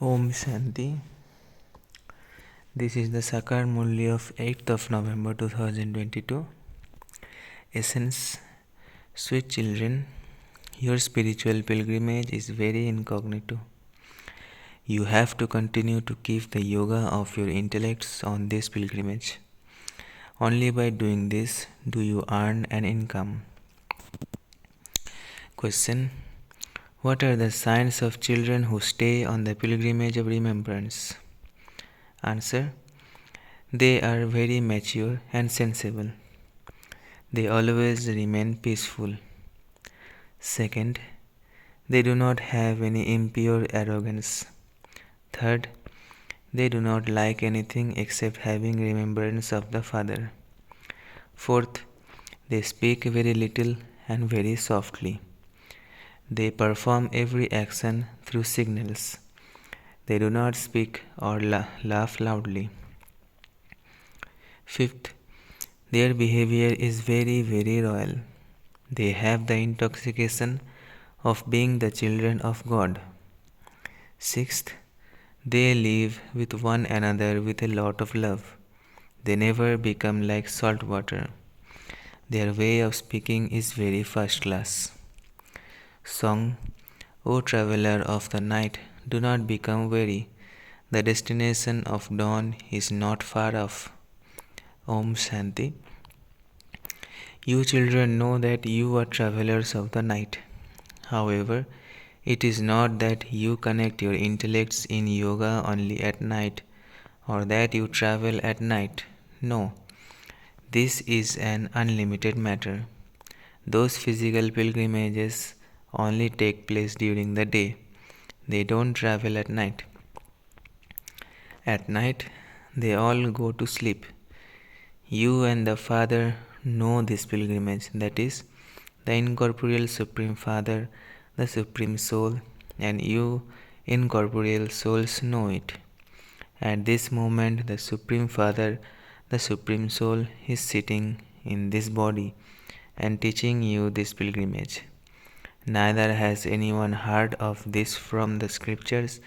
Om Shanti. This is the Sakar Murli of 8th of November 2022. Essence. Sweet children, your spiritual pilgrimage is very incognito. You have to continue to keep the yoga of your intellects on this pilgrimage. Only by doing this do you earn an income. Question. What are the signs of children who stay on the pilgrimage of remembrance? Answer. They are very mature and sensible. They always remain peaceful. Second, they do not have any impure arrogance. Third, they do not like anything except having remembrance of the Father. Fourth, they speak very little and very softly. They perform every action through signals. They do not speak or laugh loudly. Fifth, their behavior is very, very royal. They have the intoxication of being the children of God. Sixth, they live with one another with a lot of love. They never become like salt water. Their way of speaking is very first class. Song. O traveler of the night, do not become weary. The destination of dawn is not far off. Om Shanti. You children know that you are travelers of the night. However, it is not that you connect your intellects in yoga only at night or that you travel at night. No, this is an unlimited matter. Those physical pilgrimages only take place during the day. They don't travel at night. At night, they all go to sleep. You and the Father know this pilgrimage, that is, the incorporeal Supreme Father, the Supreme Soul, and you incorporeal souls know it. At this moment, the Supreme Father, the Supreme Soul, is sitting in this body and teaching you this pilgrimage. Neither has anyone heard of this from the scriptures,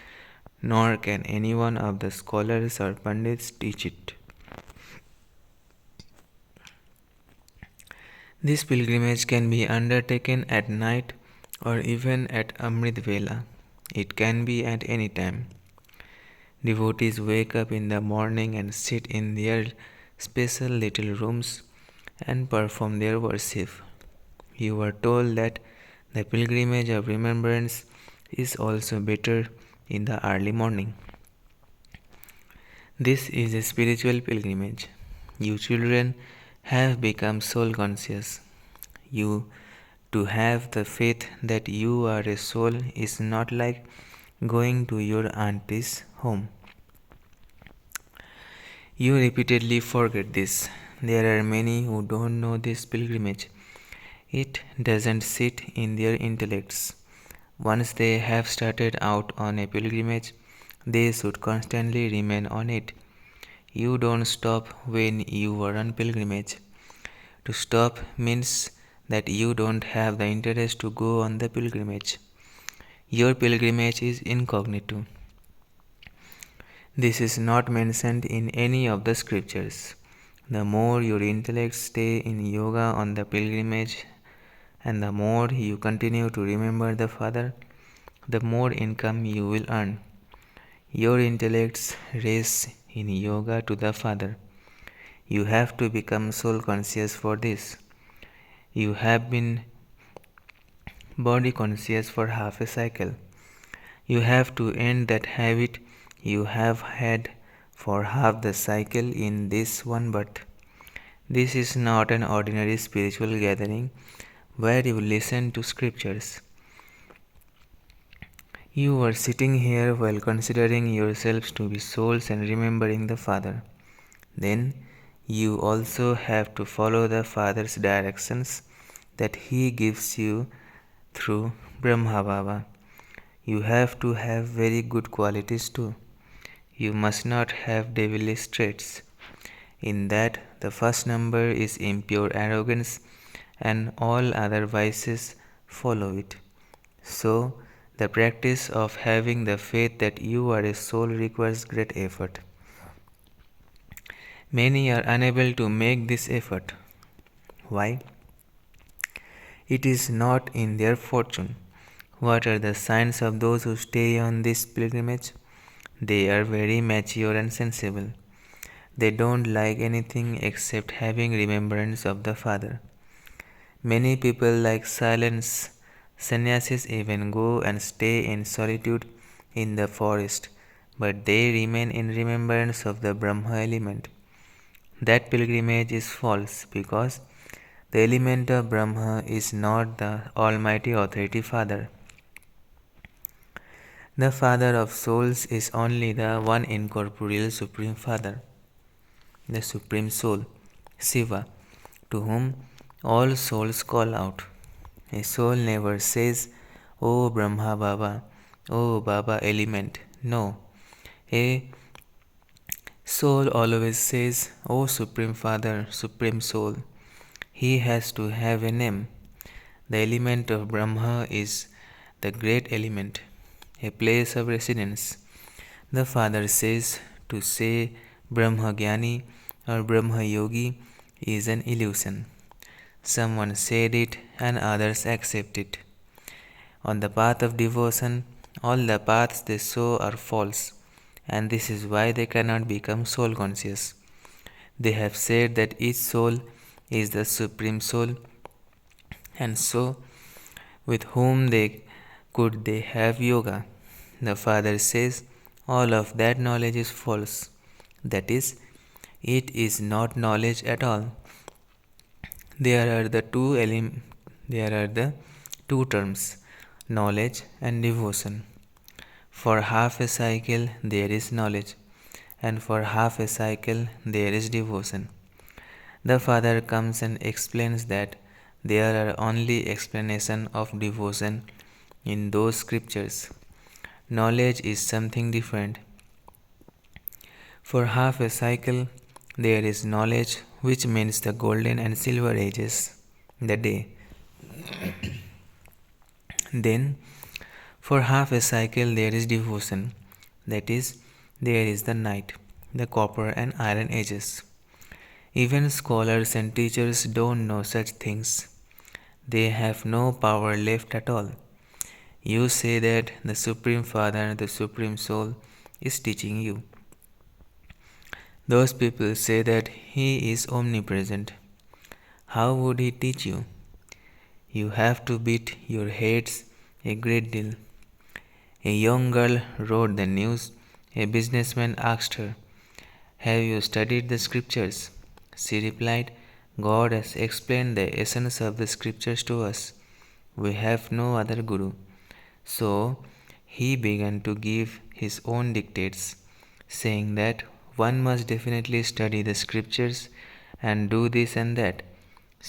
nor can any one of the scholars or pandits teach it. This pilgrimage can be undertaken at night or even at Amrit Vela. It can be at any time. Devotees wake up in the morning and sit in their special little rooms and perform their worship. You are told that the pilgrimage of remembrance is also better in the early morning. This is a spiritual pilgrimage. You children have become soul conscious. You to have the faith that you are a soul is not like going to your auntie's home. You repeatedly forget this. There are many who don't know this pilgrimage. It doesn't sit in their intellects. Once they have started out on a pilgrimage, they should constantly remain on it. You don't stop when you are on pilgrimage. To stop means that you don't have the interest to go on the pilgrimage. Your pilgrimage is incognito. This is not mentioned in any of the scriptures. The more your intellects stay in yoga on the pilgrimage, and the more you continue to remember the Father, the more income you will earn. Your intellects race in yoga to the Father. You have to become soul conscious for this. You have been body conscious for half a cycle. You have to end that habit you have had for half the cycle in this one birth. This is not an ordinary spiritual gathering where you listen to scriptures. You are sitting here while considering yourselves to be souls and remembering the Father. Then you also have to follow the Father's directions that He gives you through Brahma Baba. You have to have very good qualities too. You must not have devilish traits. In that, the first number is impure arrogance, and all other vices follow it. So, The practice of having the faith that you are a soul requires great effort. Many are unable to make this effort. Why? It is not in their fortune. What are the signs of those who stay on this pilgrimage? They are very mature and sensible. They don't like anything except having remembrance of the Father. Many people like silence. Sannyasis even go and stay in solitude in the forest, but they remain in remembrance of the Brahma element. That pilgrimage is false because the element of Brahma is not the Almighty Authority Father. The Father of souls is only the one incorporeal Supreme Father, the Supreme Soul, Shiva, to whom all souls call out. A soul never says, "O Brahma Baba, O Baba element." No. A soul always says, "O Supreme Father, Supreme Soul." He has to have a name. The element of Brahma is the great element, a place of residence. The Father says to say Brahma Gyani or Brahma Yogi is an illusion. Someone said it and others accept it. On the path of devotion, all the paths they show are false, and this is why they cannot become soul conscious. They have said that each soul is the Supreme Soul, and so with whom could they have yoga? The Father says all of that knowledge is false. That is, it is not knowledge at all. There are the two terms, knowledge and devotion. For half a cycle there is knowledge, and for half a cycle there is devotion. The Father comes and explains that there are only explanations of devotion in those scriptures. Knowledge is something different. For half a cycle there is knowledge, which means the golden and silver ages, the day. Then, for half a cycle there is devotion, that is, there is the night, the copper and iron ages. Even scholars and teachers don't know such things. They have no power left at all. You say that the Supreme Father, the Supreme Soul, is teaching you. Those people say that He is omnipresent. How would He teach you? You have to beat your heads a great deal. A young girl wrote the news. A businessman asked her, "Have you studied the scriptures?" She replied, "God has explained the essence of the scriptures to us. We have no other guru." So he began to give his own dictates, saying that one must definitely study the scriptures and do this and that.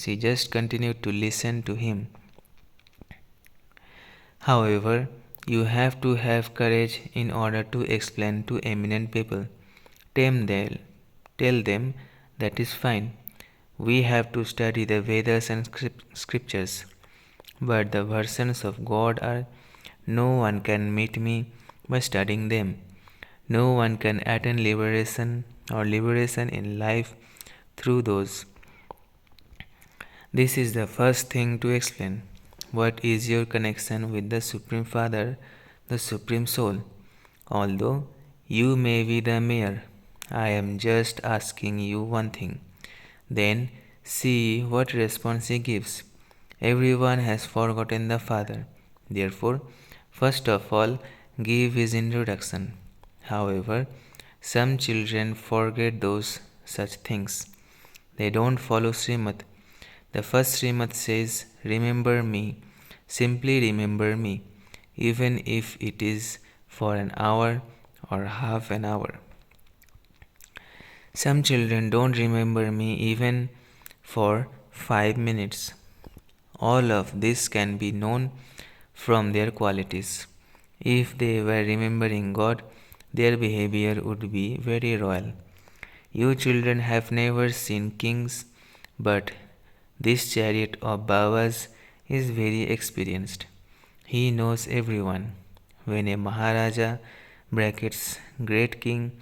She just continued to listen to him. However, you have to have courage in order to explain to eminent people. Tell them that is fine. We have to study the Vedas and scriptures. But the versions of God are, no one can meet me by studying them. No one can attain liberation or liberation in life through those. This is the first thing to explain. What is your connection with the Supreme Father, the Supreme Soul? Although you may be the mayor, I am just asking you one thing. Then see what response he gives. Everyone has forgotten the Father. Therefore, first of all, give his introduction. However, some children forget those such things. They don't follow Srimad. The first Srimad says, "Remember me, simply remember me, even if it is for an hour or half an hour." Some children don't remember me even for 5 minutes. All of this can be known from their qualities. If they were remembering God, their behavior would be very royal. You children have never seen kings, but this chariot of Baba's is very experienced. He knows everyone. When a Maharaja brackets great king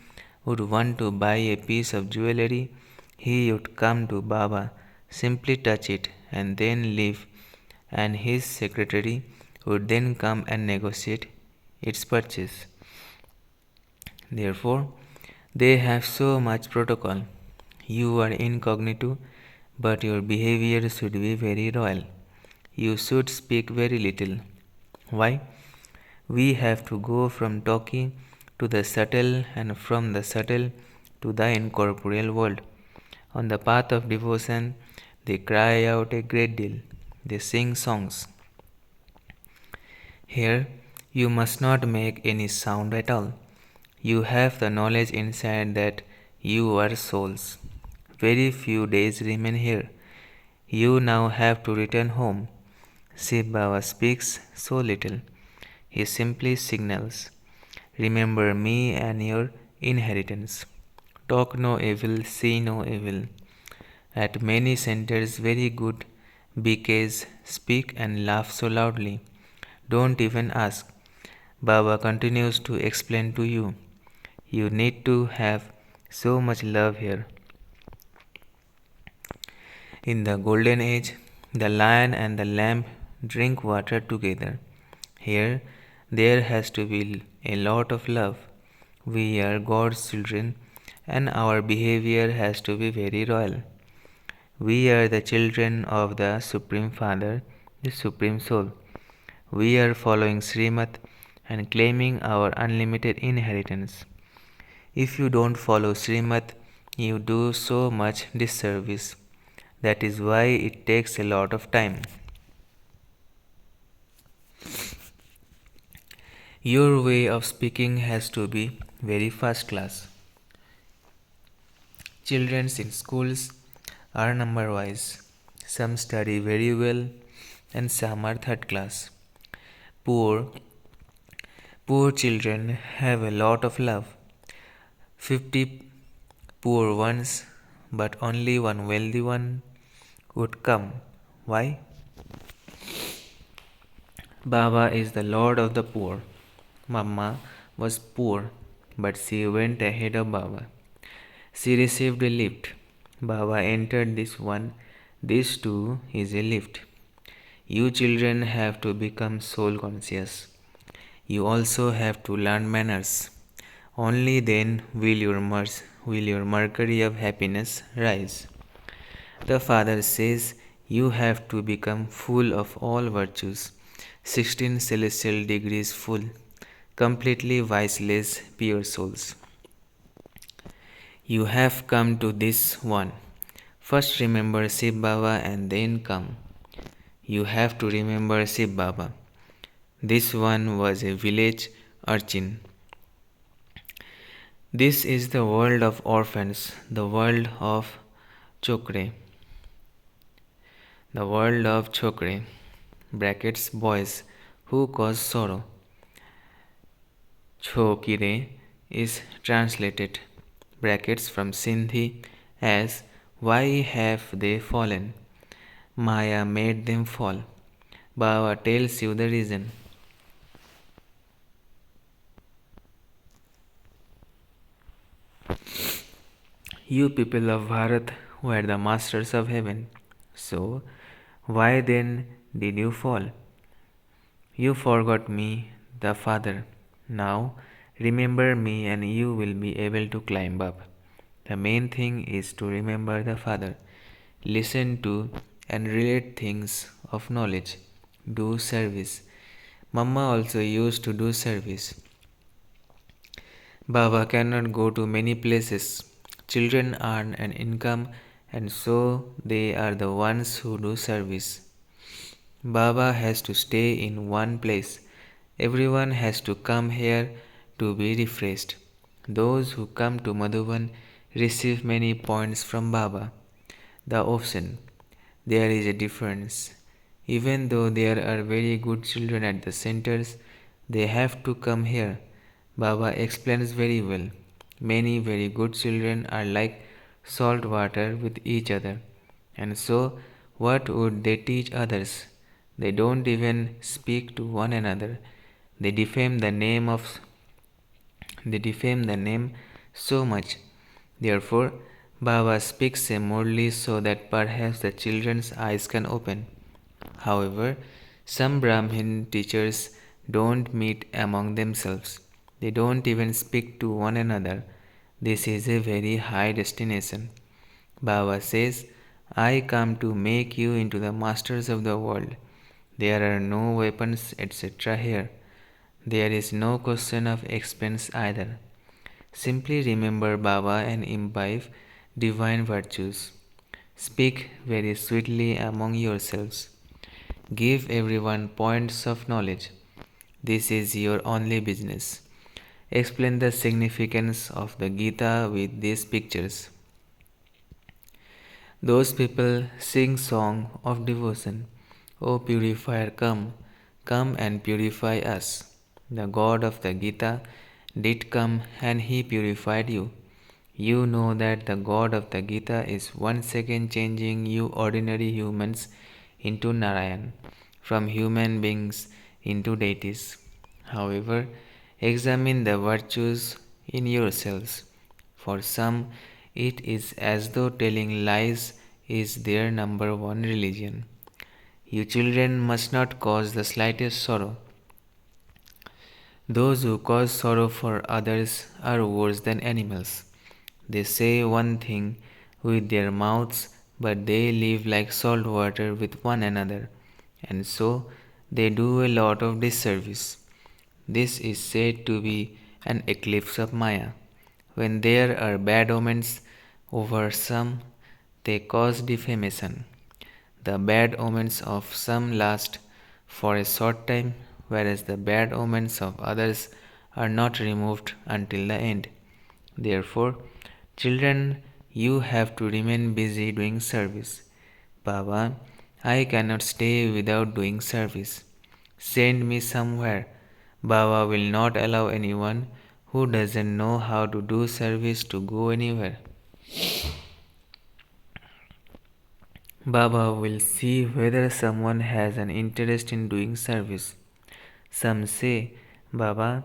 would want to buy a piece of jewelry, he would come to Baba, simply touch it and then leave, and his secretary would then come and negotiate its purchase. Therefore, they have so much protocol. You are incognito, but your behavior should be very royal. You should speak very little. Why? We have to go from talking to the subtle and from the subtle to the incorporeal world. On the path of devotion, they cry out a great deal. They sing songs. Here, you must not make any sound at all. You have the knowledge inside that you are souls. Very few days remain here. You now have to return home. Shiv Baba speaks so little. He simply signals, remember me and your inheritance. Talk no evil, see no evil. At many centers, very good BKs speak and laugh so loudly. Don't even ask. Baba continues to explain to you. You need to have so much love here. In the golden age, the lion and the lamb drink water together. Here, there has to be a lot of love. We are God's children, and our behavior has to be very royal. We are the children of the Supreme Father, the Supreme Soul. We are following Srimad and claiming our unlimited inheritance. If you don't follow Srimad, you do so much disservice. That is why it takes a lot of time. Your way of speaking has to be very first class. Children in schools are number wise. Some study very well and some are third class. Poor poor children have a lot of love. 50 poor ones, but only one wealthy one would come. Why? Baba is the Lord of the poor. Mamma was poor, but she went ahead of Baba. She received a lift. Baba entered this one. This too is a lift. You children have to become soul conscious. You also have to learn manners. Only then will your mercury of happiness rise. The Father says you have to become full of all virtues, 16 celestial degrees full, completely viceless, pure souls. You have come to this one. First remember Shiv Baba and then come. You have to remember Shiv Baba. This one was a village urchin. This is the world of orphans, the world of chokre. The world of chokre, brackets boys who cause sorrow. Chokire is translated, brackets from Sindhi, as why have they fallen? Maya made them fall. Baba tells you the reason. You people of Bharat were the masters of heaven. So, why then did you fall? You forgot me, the Father. Now, remember me and you will be able to climb up. The main thing is to remember the Father. Listen to and relate things of knowledge. Do service. Mama also used to do service. Baba cannot go to many places. Children earn an income and so they are the ones who do service. Baba has to stay in one place. Everyone has to come here to be refreshed. Those who come to Madhuban receive many points from Baba. The ocean. There is a difference. Even though there are very good children at the centers, they have to come here. Baba explains very well. Many very good children are like salt water with each other. And so, what would they teach others? They don't even speak to one another. They defame the name of they defame the name so much. Therefore, Baba speaks a murli so that perhaps the children's eyes can open. However, some Brahmin teachers don't meet among themselves. They don't even speak to one another. This is a very high destination. Baba says, I come to make you into the masters of the world. There are no weapons, etc. here. There is no question of expense either. Simply remember Baba and imbibe divine virtues. Speak very sweetly among yourselves. Give everyone points of knowledge. This is your only business. Explain the significance of the Gita with these pictures. Those people sing song of devotion. O purifier, come, come and purify us. The God of the Gita did come and he purified you. You know that the God of the Gita is once again changing you ordinary humans into Narayan, from human beings into deities. However, examine the virtues in yourselves. For some, it is as though telling lies is their number one religion. You children must not cause the slightest sorrow. Those who cause sorrow for others are worse than animals. They say one thing with their mouths, but they live like salt water with one another, and so they do a lot of disservice. This is said to be an eclipse of Maya. When there are bad omens over some, they cause defamation. The bad omens of some last for a short time, whereas the bad omens of others are not removed until the end. Therefore, children, you have to remain busy doing service. Baba, I cannot stay without doing service. Send me somewhere. Baba will not allow anyone who doesn't know how to do service to go anywhere. Baba will see whether someone has an interest in doing service. Some say, Baba,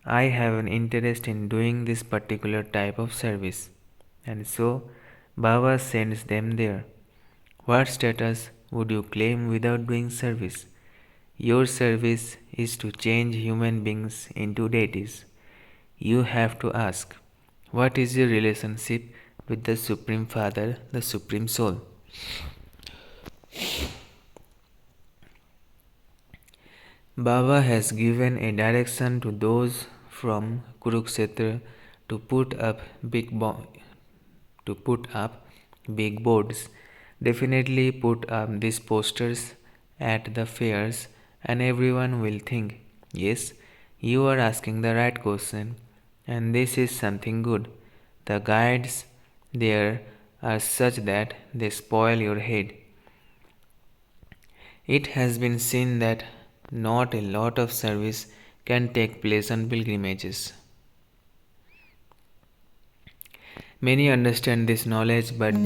I have an interest in doing this particular type of service. And so, Baba sends them there. What status would you claim without doing service? Your service is to change human beings into deities. You have to ask, what is your relationship with the Supreme Father, the Supreme Soul? Baba has given a direction to those from Kurukshetra to put up big boards. Definitely put up these posters at the fairs, and everyone will think, yes, you are asking the right question, and this is something good. The guides there are such that they spoil your head. It has been seen that not a lot of service can take place on pilgrimages. Many understand this knowledge, but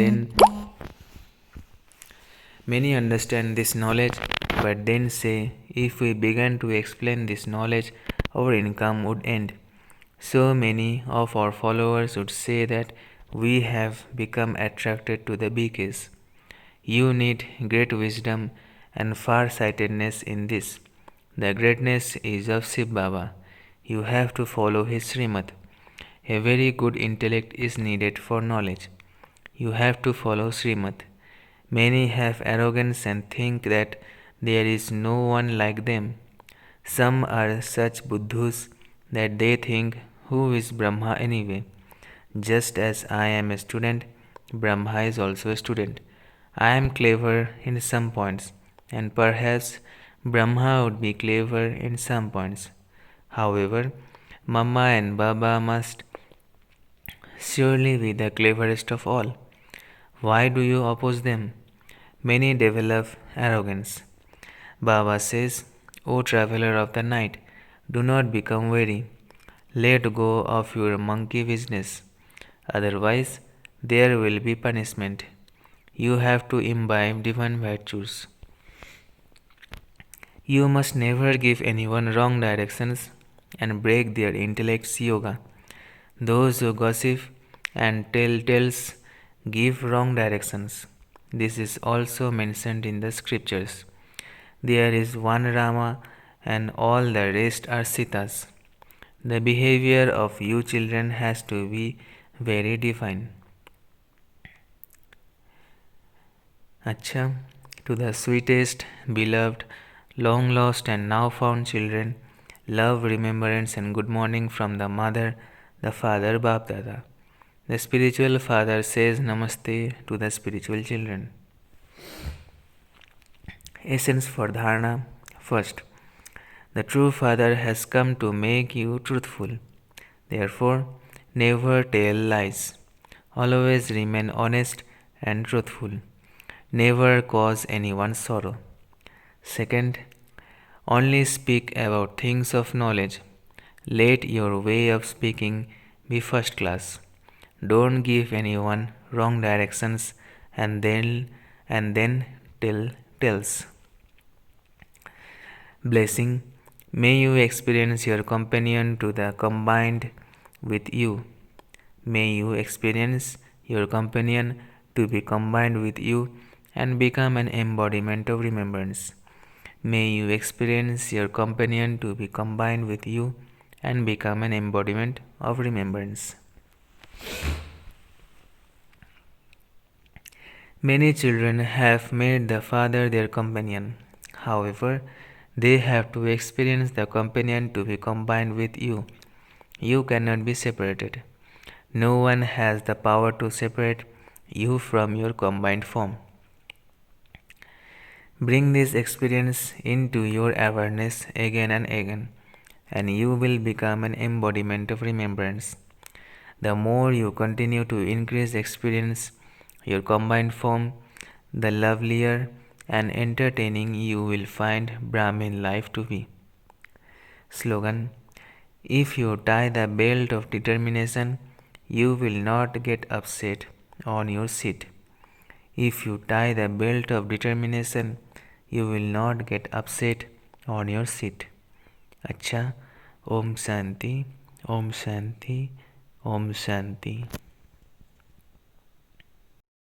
then say, if we began to explain this knowledge, our income would end. So many of our followers would say that we have become attracted to the beaches. You need great wisdom and far-sightedness in this. The greatness is of Shiv Baba. You have to follow his Srimad. A very good intellect is needed for knowledge. You have to follow Srimad. Many have arrogance and think that there is no one like them. Some are such buddhus that they think, who is Brahma anyway? Just as I am a student, Brahma is also a student. I am clever in some points, and perhaps Brahma would be clever in some points. However, Mama and Baba must surely be the cleverest of all. Why do you oppose them? Many develop arrogance. Baba says, O traveler of the night, do not become weary. Let go of your monkey business. Otherwise, there will be punishment. You have to imbibe divine virtues. You must never give anyone wrong directions and break their intellect's yoga. Those who gossip and tell tales give wrong directions. This is also mentioned in the scriptures. There is one Rama and all the rest are Sitas. The behavior of you children has to be very divine. Acha, to the sweetest, beloved, long lost and now found children, love, remembrance and good morning from the mother, the father, Bap Dada. The spiritual father says Namaste to the spiritual children. Essence for Dharana. First, the true father has come to make you truthful. Therefore, never tell lies. Always remain honest and truthful. Never cause anyone sorrow. Second, only speak about things of knowledge. Let your way of speaking be first class. Don't give anyone wrong directions and then tell tales. Blessing, may you experience your companion to the combined with you. May you experience your companion to be combined with you and become an embodiment of remembrance. May you experience your companion to be combined with you and become an embodiment of remembrance. Many children have made the Father their companion. However, they have to experience the companion to be combined with you. You cannot be separated. No one has the power to separate you from your combined form. Bring this experience into your awareness again and again, and you will become an embodiment of remembrance. The more you continue to increase experience your combined form, the lovelier and entertaining you will find Brahmin life to be. Slogan: if you tie the belt of determination, you will not get upset on your seat. If you tie the belt of determination, you will not get upset on your seat. Acha, Om Shanti, Om Shanti, Om Shanti.